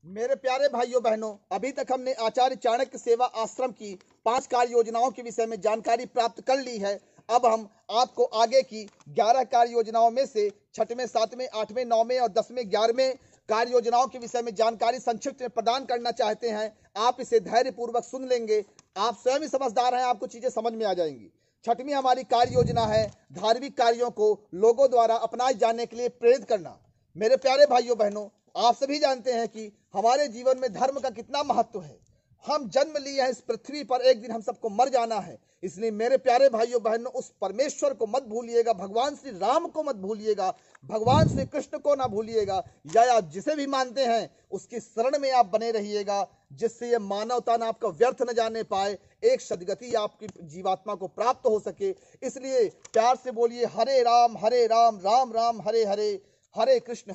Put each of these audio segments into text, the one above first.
मेरे प्यारे भाइयों बहनों, अभी तक हमने आचार्य चाणक्य सेवा आश्रम की 5 कार्य योजनाओं के विषय में जानकारी प्राप्त कर ली है। अब हम आपको आगे की 11 कार्य योजनाओं में से 6वें, 7वें, 8वें, 9वें और 10वें, 11वें कार्य योजनाओं के विषय में जानकारी संक्षिप्त में प्रदान करना चाहते हैं। आप इसे धैर्य पूर्वक सुन लेंगे। आप स्वयं ही समझदार हैं, आपको चीजें समझ में आ जाएंगी। 6वीं हमारी कार्य योजना है धार्मिक कार्यों को लोगों द्वारा अपनाए जाने के लिए प्रेरित करना। मेरे प्यारे भाइयों बहनों, आप सभी जानते हैं कि हमारे जीवन में धर्म का कितना महत्व है। हम जन्म लिए हैं इस पृथ्वी पर, एक दिन हम सबको मर जाना है। इसलिए मेरे प्यारे भाइयों बहनों, उस परमेश्वर को मत भूलिएगा, भगवान श्री राम को मत भूलिएगा, भगवान श्री कृष्ण को ना भूलिएगा, या आप जिसे भी मानते हैं उसकी शरण में आप बने रहिएगा, जिससे ये मानवता ना आपका व्यर्थ न जाने पाए, एक सदगति आपकी जीवात्मा को प्राप्त हो सके। इसलिए प्यार से बोलिए हरे राम राम राम हरे हरे, हरे कृष्ण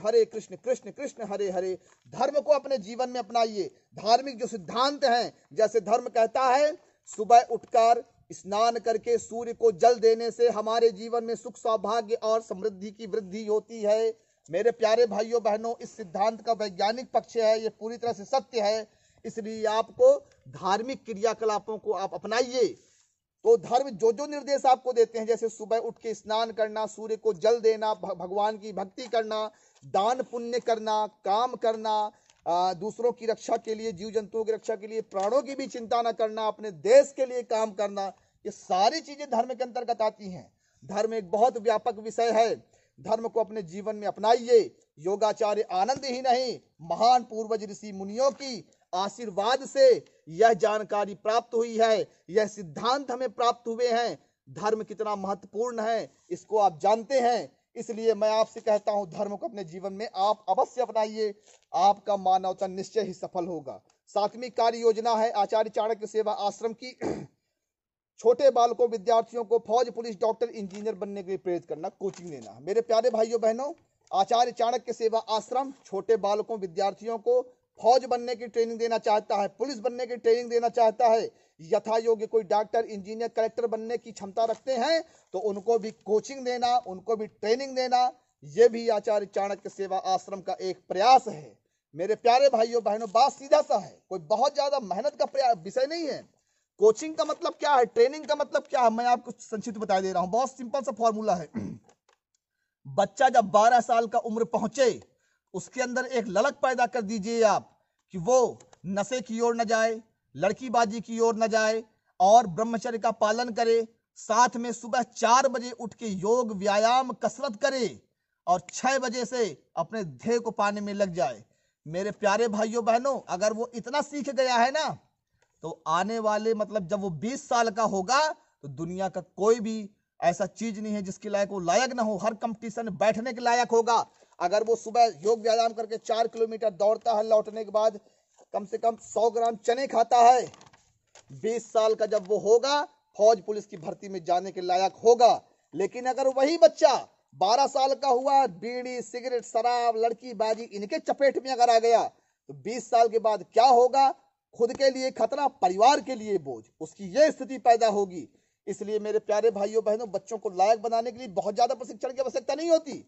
कृष्ण कृष्ण हरे हरे। धर्म को अपने जीवन में अपनाइए। धार्मिक जो सिद्धांत हैं, जैसे धर्म कहता है सुबह उठकर स्नान करके सूर्य को जल देने से हमारे जीवन में सुख, सौभाग्य और समृद्धि की वृद्धि होती है। मेरे प्यारे भाइयों बहनों, इस सिद्धांत का वैज्ञानिक पक्ष है, ये पूरी तरह से सत्य है। इसलिए आपको धार्मिक क्रियाकलापों को आप अपनाइए। तो धर्म जो निर्देश आपको देते हैं, जैसे सुबह उठ के स्नान करना, सूर्य को जल देना, भगवान की भक्ति करना, दान पुण्य करना, काम करना, दूसरों की रक्षा के लिए, जीव जंतुओं की रक्षा के लिए, प्राणों की भी चिंता न करना, अपने देश के लिए काम करना, ये सारी चीजें धर्म के अंतर्गत आती हैं। धर्म एक बहुत व्यापक विषय है। धर्म को अपने जीवन में अपनाइए। योगाचार्य आनंद ही नहीं, महान पूर्वज ऋषि मुनियों की आशीर्वाद से यह जानकारी प्राप्त हुई है, यह सिद्धांत हमें प्राप्त हुए हैं। धर्म कितना महत्वपूर्ण है इसको आप जानते हैं। इसलिए मैं आपसे कहता हूं, धर्म को अपने जीवन में आप अवश्य अपनाइए, आपका मानवता निश्चय ही सफल होगा। 7वीं कार्य योजना है आचार्य चाणक्य सेवा आश्रम की छोटे बालकों, विद्यार्थियों को फौज, पुलिस, डॉक्टर, इंजीनियर बनने के लिए प्रेरित करना, कोचिंग देना। मेरे प्यारे भाइयों बहनों, आचार्य चाणक्य सेवा आश्रम छोटे बालकों, विद्यार्थियों को फौज बनने की ट्रेनिंग देना चाहता है, पुलिस बनने की ट्रेनिंग देना चाहता है, यथा योग्य कोई डॉक्टर, इंजीनियर, कलेक्टर बनने की क्षमता रखते हैं तो उनको भी कोचिंग देना, उनको भी ट्रेनिंग देना, यह भी आचार्य चाणक्य सेवा आश्रम का एक प्रयास है। मेरे प्यारे भाइयों बहनों, बात सीधा सा है, कोई बहुत ज्यादा मेहनत का विषय नहीं है। कोचिंग का मतलब क्या है, ट्रेनिंग का मतलब क्या है, मैं आपको संक्षिप्त बता दे रहा हूं। बहुत सिंपल सा फॉर्मूला है। बच्चा जब 12 साल का उम्र पहुंचे, उसके अंदर एक ललक पैदा कर दीजिए आप कि वो नशे की ओर न जाए, लड़कीबाजी की ओर न जाए और ब्रह्मचर्य का पालन करे। साथ में सुबह 4 बजे उठ के योग, व्यायाम, कसरत करे और 6 बजे से अपने ध्येय को पाने में लग जाए। मेरे प्यारे भाइयों बहनों, अगर वो इतना सीख गया है ना, तो आने वाले मतलब जब वो 20 साल का होगा तो दुनिया का कोई भी ऐसा चीज नहीं है जिसके लायक वो लायक ना हो, हर कंपटीशन में बैठने के लायक होगा। अगर वो सुबह योग व्यायाम करके 4 किलोमीटर दौड़ता है, लौटने के बाद कम से कम 100 ग्राम चने खाता है, 20 साल का जब वो होगा, फौज पुलिस की भर्ती में जाने के लायक होगा। लेकिन अगर वही बच्चा 12 साल का हुआ, बीड़ी, सिगरेट, शराब, लड़की बाजी इनके चपेट में अगर आ गया तो 20 साल के बाद क्या होगा, खुद के लिए खतरा, परिवार के लिए बोझ, उसकी यह स्थिति पैदा होगी। इसलिए मेरे प्यारे भाइयों बहनों, बच्चों को लायक बनाने के लिए बहुत ज्यादा प्रशिक्षण की आवश्यकता नहीं होती।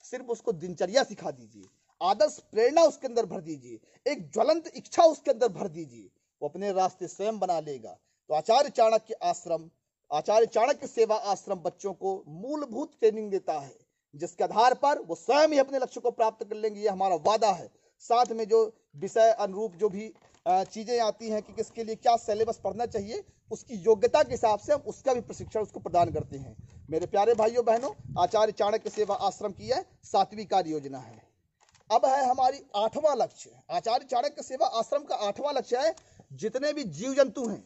सिर्फ उसको दिनचर्या सिखा दीजिए, आदर्श प्रेरणा उसके अंदर भर दीजिए, एक ज्वलंत इच्छा उसके अंदर भर दीजिए, वो अपने रास्ते स्वयं बना लेगा। तो आचार्य चाणक्य आश्रम, आचार्य चाणक्य सेवा आश्रम बच्चों को मूलभूत ट्रेनिंग देता है, जिसके आधार पर वो स्वयं ही अपने लक्ष्य को प्राप्त कर लेंगे, ये हमारा वादा है। साथ में जो विषय अनुरूप जो भी चीजें आती हैं कि किसके लिए क्या सिलेबस पढ़ना चाहिए, उसकी योग्यता के हिसाब से हम उसका भी प्रशिक्षण उसको प्रदान करते हैं। मेरे प्यारे भाइयों बहनों, आचार्य चाणक्य सेवा आश्रम की यह 7वीं कार्य योजना है। अब है हमारी 8वां लक्ष्य। आचार्य चाणक्य सेवा आश्रम का 8वां लक्ष्य है, जितने भी जीव जंतु हैं,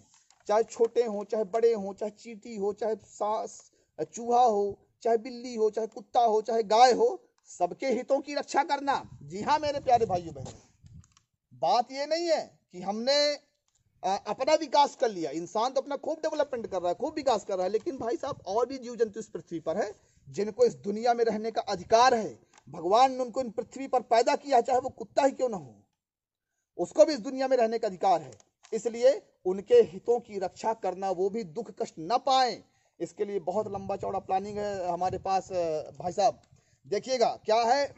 चाहे छोटे हो, चाहे बड़े हो, चाहे चींटी हो, चाहे चूहा हो, चाहे बिल्ली हो, चाहे कुत्ता हो, चाहे गाय हो, सबके हितों की रक्षा करना। जी हाँ मेरे प्यारे भाइयों बहनों, बात ये नहीं है कि हमने अपना विकास कर लिया। इंसान तो अपना खूब डेवलपमेंट कर रहा है, खूब विकास कर रहा है, लेकिन भाई साहब और भी जीव जंतु इस पृथ्वी पर है जिनको इस दुनिया में रहने का अधिकार है। भगवान ने उनको इन पृथ्वी पर पैदा किया, चाहे वो कुत्ता ही क्यों ना हो, उसको भी इस दुनिया में रहने का अधिकार है। इसलिए उनके हितों की रक्षा करना, वो भी दुख कष्ट न पाए, इसके लिए बहुत लंबा चौड़ा प्लानिंग है हमारे पास। भाई साहब देखिएगा क्या है,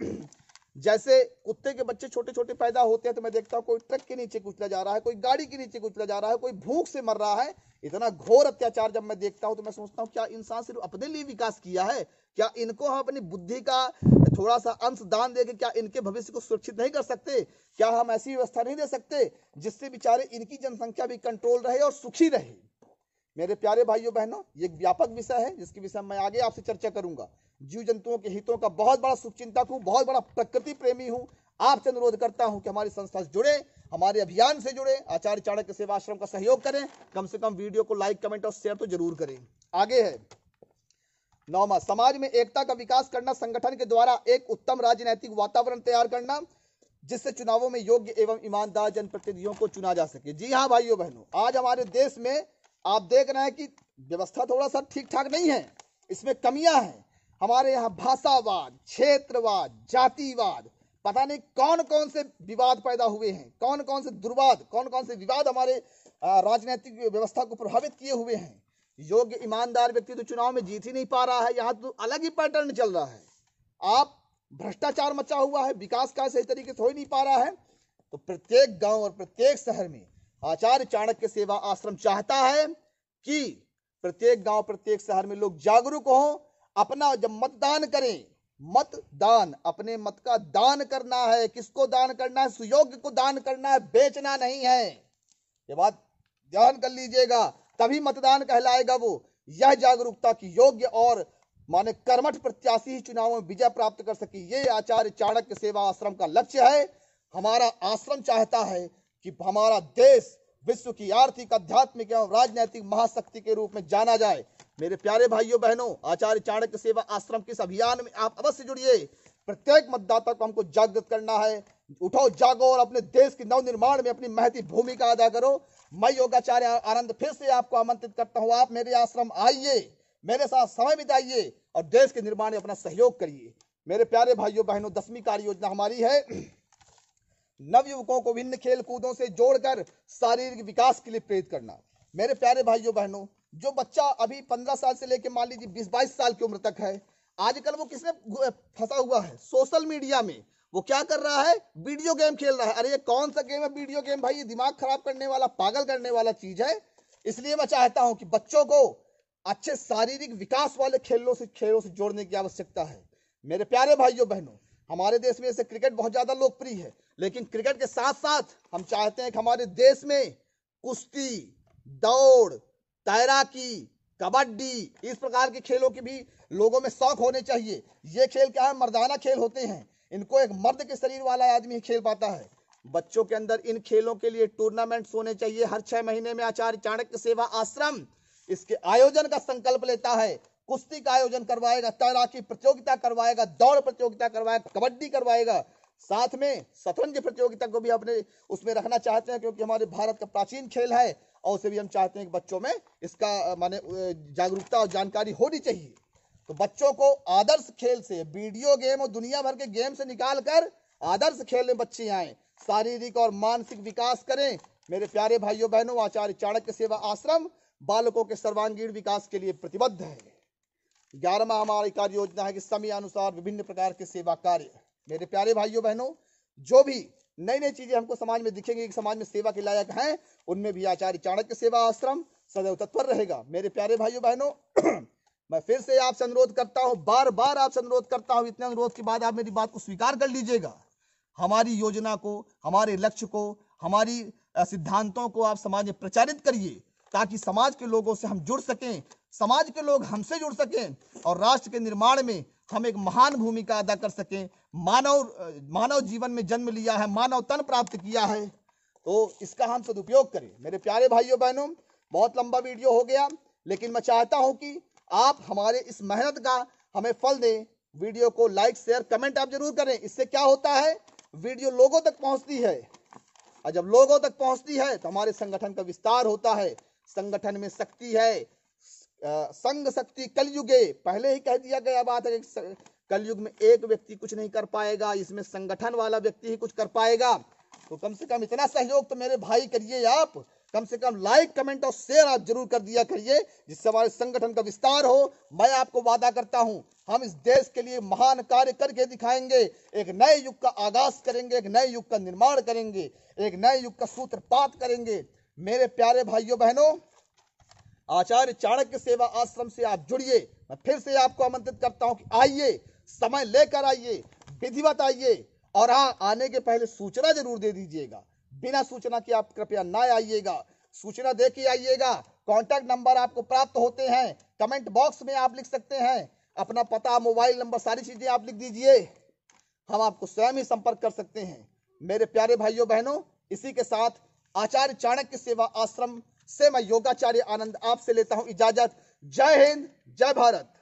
जैसे कुत्ते के बच्चे छोटे छोटे पैदा होते हैं तो मैं देखता हूँ कोई ट्रक के नीचे कुचला जा रहा है, कोई गाड़ी के नीचे कुचला जा रहा है, कोई भूख से मर रहा है। इतना घोर अत्याचार जब मैं देखता हूँ तो मैं सोचता हूँ क्या इंसान सिर्फ अपने लिए विकास किया है? क्या इनको हम अपनी बुद्धि का थोड़ा सा अंश दान देके क्या इनके भविष्य को सुरक्षित नहीं कर सकते? क्या हम ऐसी व्यवस्था नहीं दे सकते जिससे बेचारे इनकी जनसंख्या भी कंट्रोल रहे और सुखी रहे? मेरे प्यारे भाइयों बहनों, ये एक व्यापक विषय है जिसके विषय में मैं आगे आपसे चर्चा करूंगा। जीव जंतुओं के हितों का बहुत बड़ा शुभचिंतक हूं, बहुत बड़ा प्रकृति प्रेमी हूं। आपसे अनुरोध करता हूं कि हमारी संस्था से जुड़े, हमारे अभियान से जुड़े, आचार्य चाणक्य सेवा आश्रम का सहयोग करें। कम से कम वीडियो को लाइक, कमेंट और शेयर तो जरूर करें। आगे है 9वां, समाज में एकता का विकास करना, संगठन के द्वारा एक उत्तम राजनीतिक वातावरण तैयार करना जिससे चुनावों में योग्य एवं ईमानदार जनप्रतिनिधियों को चुना जा सके। जी हाँ भाइयों बहनों, आज हमारे देश में आप देख रहे हैं कि व्यवस्था थोड़ा सा ठीक ठाक नहीं है, इसमें कमियां हैं। हमारे यहाँ भाषावाद, क्षेत्रवाद, जातिवाद, पता नहीं कौन कौन से विवाद पैदा हुए हैं, कौन कौन से दुर्वाद, कौन कौन से विवाद हमारे राजनीतिक व्यवस्था को प्रभावित किए हुए हैं। योग्य ईमानदार व्यक्ति तो चुनाव में जीत ही नहीं पा रहा है। यहाँ तो अलग ही पैटर्न चल रहा है। आप भ्रष्टाचार मचा हुआ है, विकास का सही तरीके से हो ही नहीं पा रहा है। तो प्रत्येक गांव और प्रत्येक शहर में आचार्य चाणक्य सेवा आश्रम चाहता है कि प्रत्येक गांव, प्रत्येक शहर में लोग जागरूक हों। अपना जब मतदान करें, मतदान अपने मत का दान करना है। किसको दान करना है? सुयोग्य को दान करना है, बेचना नहीं है। ये बात ध्यान कर लीजिएगा, तभी मतदान कहलाएगा वो। यह जागरूकता की योग्य और माने कर्मठ प्रत्याशी ही चुनावों में विजय प्राप्त कर सके, ये आचार्य चाणक्य सेवा आश्रम का लक्ष्य है। हमारा आश्रम चाहता है कि हमारा देश विश्व की आर्थिक, आध्यात्मिक एवं राजनीतिक महाशक्ति के रूप में जाना जाए। मेरे प्यारे भाइयों बहनों, आचार्य चाणक्य सेवा आश्रम के इस अभियान में आप अवश्य जुड़िए। प्रत्येक मतदाता को हमको जागृत करना है। उठो, जागो और अपने देश के नवनिर्माण में अपनी महती भूमिका अदा करो। मैं योगाचार्य आनंद फिर से आपको आमंत्रित करता हूं, आप मेरे आश्रम आइए, मेरे साथ समय बिताइए और देश के निर्माण में अपना सहयोग करिए। मेरे प्यारे भाइयों बहनों, 10वीं कार्य योजना हमारी है नवयुवकों को विभिन्न खेल कूदों से जोड़कर शारीरिक विकास के लिए प्रेरित करना। मेरे प्यारे भाइयों बहनों, जो बच्चा अभी 15 साल से लेकर मान लीजिए 20-22 साल की उम्र तक है, आजकल वो किसमें फंसा हुआ है? सोशल मीडिया में। वो क्या कर रहा है? वीडियो गेम खेल रहा है। अरे ये कौन सा गेम है वीडियो गेम? भाई ये दिमाग खराब करने वाला, पागल करने वाला चीज है। इसलिए मैं चाहता हूं कि बच्चों को अच्छे शारीरिक विकास वाले खेलों से जोड़ने की आवश्यकता है। मेरे प्यारे भाइयों बहनों, हमारे देश में से क्रिकेट बहुत ज्यादा लोकप्रिय है, लेकिन क्रिकेट के साथ साथ हम चाहते हैं कि हमारे देश में कुश्ती, दौड़, तैराकी, कबड्डी, इस प्रकार के खेलों की भी लोगों में शौक होने चाहिए। ये खेल क्या है? मर्दाना खेल होते हैं। इनको एक मर्द के शरीर वाला आदमी ही खेल पाता है। बच्चों के अंदर इन खेलों के लिए टूर्नामेंट्स होने चाहिए। हर 6 महीने में आचार्य चाणक्य सेवा आश्रम इसके आयोजन का संकल्प लेता है। कुश्ती का आयोजन करवाएगा, तैराकी प्रतियोगिता करवाएगा, दौड़ प्रतियोगिता करवाएगा, कबड्डी करवाएगा। साथ में शतरंज प्रतियोगिता को भी अपने उसमें रखना चाहते हैं, क्योंकि हमारे भारत का प्राचीन खेल है और उसे भी हम चाहते हैं कि बच्चों में इसका माने जागरूकता और जानकारी होनी चाहिए। तो बच्चों को आदर्श खेल से, वीडियो गेम और दुनिया भर के गेम से निकाल कर आदर्श खेल में बच्चे आए, शारीरिक और मानसिक विकास करें। मेरे प्यारे भाइयों बहनों, आचार्य चाणक्य सेवा आश्रम बालकों के सर्वांगीण विकास के लिए प्रतिबद्ध है। 11वां हमारी कार्य योजना है कि समय अनुसार विभिन्न प्रकार के सेवा कार्य। मेरे प्यारे भाइयों बहनों, जो भी नई नई चीजें हमको समाज में दिखेंगी कि समाज में सेवा के लायक हैं, उनमें भी आचार्य चाणक्य सेवा आश्रम सदैव तत्पर रहेगा। मेरे प्यारे भाइयों बहनों, मैं फिर से आपसे अनुरोध करता हूं, बार बार आपसे अनुरोध करता हूं, इतने अनुरोध के बाद आप मेरी बात को स्वीकार कर लीजिएगा। हमारी योजना को, हमारे लक्ष्य को, हमारी सिद्धांतों को आप समाज में प्रचारित करिए, ताकि समाज के लोगों से हम जुड़ सकें, समाज के लोग हमसे जुड़ सकें और राष्ट्र के निर्माण में हम एक महान भूमिका अदा कर सकें। मानव जीवन में जन्म लिया है, मानव तन प्राप्त किया है, तो इसका हम सदुपयोग करें। मेरे प्यारे भाइयों बहनों, बहुत लंबा वीडियो हो गया, लेकिन मैं चाहता हूं कि आप हमारे इस मेहनत का हमें फल दें। वीडियो को लाइक, शेयर, कमेंट आप जरूर करें। इससे क्या होता है? वीडियो लोगों तक पहुंचती है, और जब लोगों तक पहुंचती है तो हमारे संगठन का विस्तार होता है। संगठन में शक्ति है, संघ शक्ति कलयुगे, पहले ही कह दिया गया बात है। कलयुग में एक व्यक्ति कुछ नहीं कर पाएगा, इसमें संगठन वाला व्यक्ति ही कुछ कर पाएगा। तो कम से कम इतना सहयोग तो मेरे भाई करिए। आप कम से कम लाइक, कमेंट और शेयर आप जरूर कर दिया करिए, जिससे हमारे संगठन का विस्तार हो। मैं आपको वादा करता हूं, हम इस देश के लिए महान कार्य करके दिखाएंगे। एक नए युग का आगाज करेंगे, एक नए युग का निर्माण करेंगे, एक नए युग का सूत्रपात करेंगे। मेरे प्यारे भाइयों बहनों, आचार्य चाणक्य सेवा आश्रम से आप जुड़िए। मैं फिर से आपको आमंत्रित करता हूं कि आइए, समय लेकर आइए, विधिवत आइए, और हाँ, आने के पहले सूचना जरूर दे दीजिएगा। बिना सूचना के आप कृपया ना आइएगा, सूचना दे के आइएगा। कॉन्टैक्ट नंबर आपको प्राप्त होते हैं, कमेंट बॉक्स में आप लिख सकते हैं अपना पता, मोबाइल नंबर, सारी चीजें आप लिख दीजिए, हम आपको स्वयं ही संपर्क कर सकते हैं। मेरे प्यारे भाइयों बहनों, इसी के साथ आचार्य चाणक्य सेवा आश्रम से मैं योगाचार्य आनंद आपसे लेता हूं इजाजत। जय हिंद, जय भारत।